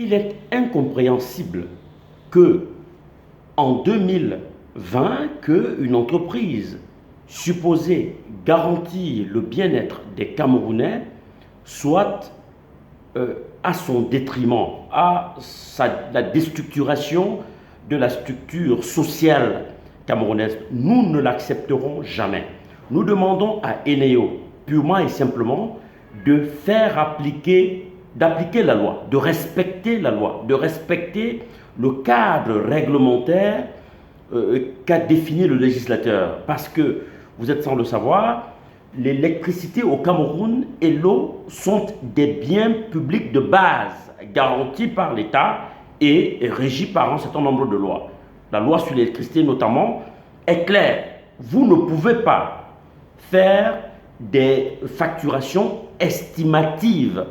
Il est incompréhensible que en 2020, qu'une entreprise supposée garantir le bien-être des Camerounais soit à son détriment, à la déstructuration de la structure sociale camerounaise. Nous ne l'accepterons jamais. Nous demandons à Eneo, purement et simplement, d'appliquer la loi, de respecter la loi, de respecter le cadre réglementaire qu'a défini le législateur. Parce que, vous êtes sans le savoir, l'électricité au Cameroun et l'eau sont des biens publics de base, garantis par l'État et régis par un certain nombre de lois. La loi sur l'électricité notamment est claire. Vous ne pouvez pas faire des facturations estimatives.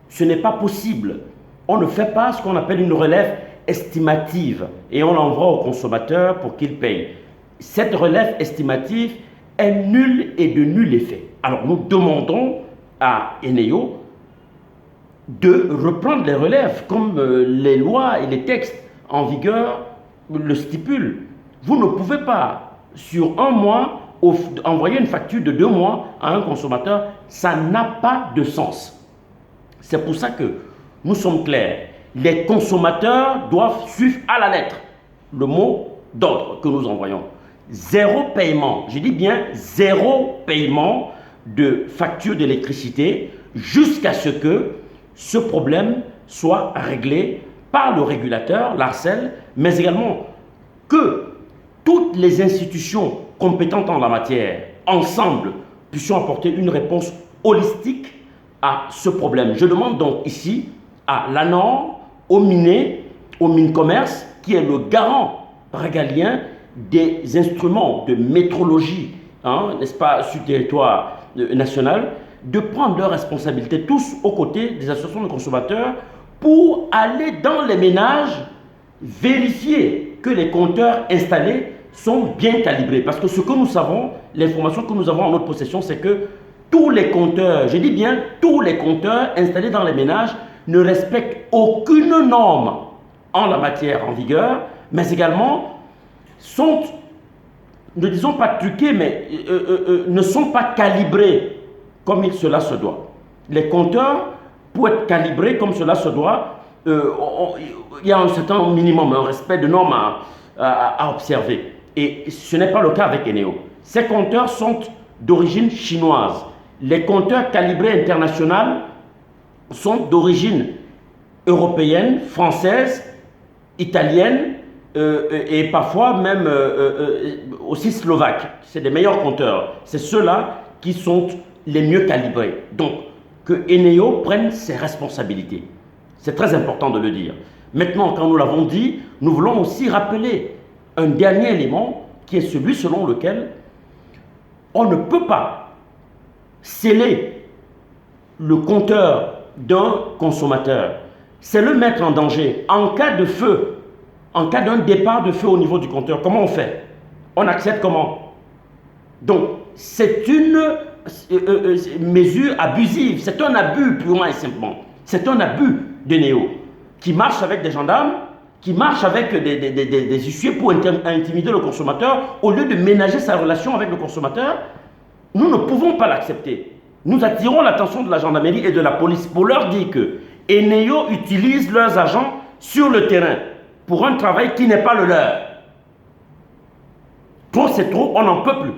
Ce n'est pas possible. On ne fait pas ce qu'on appelle une relève estimative et on l'envoie au consommateur pour qu'il paye. Cette relève estimative est nulle et de nul effet. Alors nous demandons à Eneo de reprendre les relèves comme les lois et les textes en vigueur le stipulent. Vous ne pouvez pas, sur un mois, envoyer une facture de 2 mois à un consommateur. Ça n'a pas de sens. C'est pour ça que nous sommes clairs. Les consommateurs doivent suivre à la lettre le mot d'ordre que nous envoyons. Zéro paiement, je dis bien zéro paiement de facture d'électricité jusqu'à ce que ce problème soit réglé par le régulateur, l'ARCEL, mais également que toutes les institutions compétentes en la matière, ensemble, puissions apporter une réponse holistique à ce problème. Je demande donc ici à l'ANOR, au Mincommerce, qui est le garant régalien des instruments de métrologie, n'est-ce pas, sur le territoire national, de prendre leurs responsabilités, tous aux côtés des associations de consommateurs, pour aller dans les ménages, vérifier que les compteurs installés sont bien calibrés. Parce que ce que nous savons, l'information que nous avons en notre possession, c'est que tous les compteurs, je dis bien tous les compteurs installés dans les ménages, ne respectent aucune norme en la matière en vigueur, mais également sont, ne disons pas truqués, mais ne sont pas calibrés comme cela se doit. Les compteurs, pour être calibrés comme cela se doit, il y a un certain minimum, un respect de normes à observer. Et ce n'est pas le cas avec Eneo. Ces compteurs sont d'origine chinoise. Les compteurs calibrés internationaux sont d'origine européenne, française, italienne et parfois même aussi slovaque. C'est des meilleurs compteurs. C'est ceux-là qui sont les mieux calibrés. Donc, que Eneo prenne ses responsabilités. C'est très important de le dire. Maintenant, quand nous l'avons dit, nous voulons aussi rappeler un dernier élément qui est celui selon lequel on ne peut pas sceller le compteur d'un consommateur. C'est le mettre en danger. En cas de feu, en cas d'un départ de feu au niveau du compteur, comment on fait? On accède comment? Donc, c'est une mesure abusive. C'est un abus purement et simplement. C'est un abus d'Eneo qui marche avec des gendarmes, qui marche avec des huissiers pour intimider le consommateur au lieu de ménager sa relation avec le consommateur. Nous ne pouvons pas l'accepter. Nous attirons l'attention de la gendarmerie et de la police pour leur dire que Eneo utilise leurs agents sur le terrain pour un travail qui n'est pas le leur. Trop, c'est trop, on n'en peut plus.